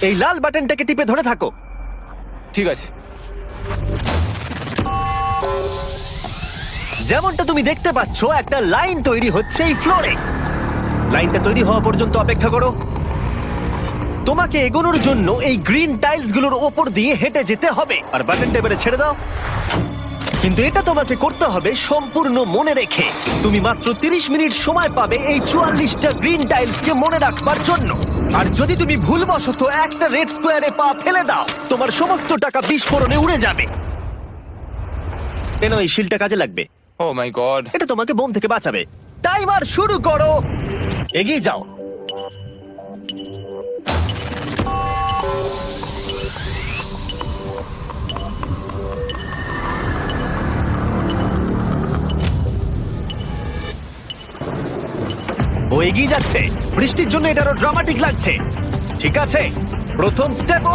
এই লাল বাটনটাকে টিপে ধরে থাকো। ঠিক আছে। যেমনটা তুমি দেখতে পাচ্ছ, একটা লাইন তৈরি হচ্ছে এই ফ্লোরে। লাইনটা তৈরি হওয়া পর্যন্ত অপেক্ষা করো। তোমাকে এগোনোর জন্য এই গ্রিন টাইলস গুলোর ওপর দিয়ে হেঁটে যেতে হবে। আর বাটনটা এবারে ছেড়ে দাও। কিন্তু এটা তোমাকে করতে হবে সম্পূর্ণ মনে রেখে। তুমি মাত্র 30 মিনিট সময় পাবে এই 44টা গ্রিন টাইলসকে মনে রাখবার জন্য। আর যদি তুমি ভুলবশত একটা রেড স্কোয়ারে পা ফেলে দাও, তোমার সমস্ত টাকা বিস্ফোরণে উড়ে যাবে। কেন এই শিলটা কাজে লাগবে। ও মাই গড। এটা তোমাকে বোম থেকে বাঁচাবে। টাইমার শুরু করো, এগিয়ে যাও। ও এগিয়ে যাচ্ছে। বৃষ্টির জন্য এটা আরো ড্রামাটিক লাগছে। ঠিক আছে, প্রথম স্টেপ।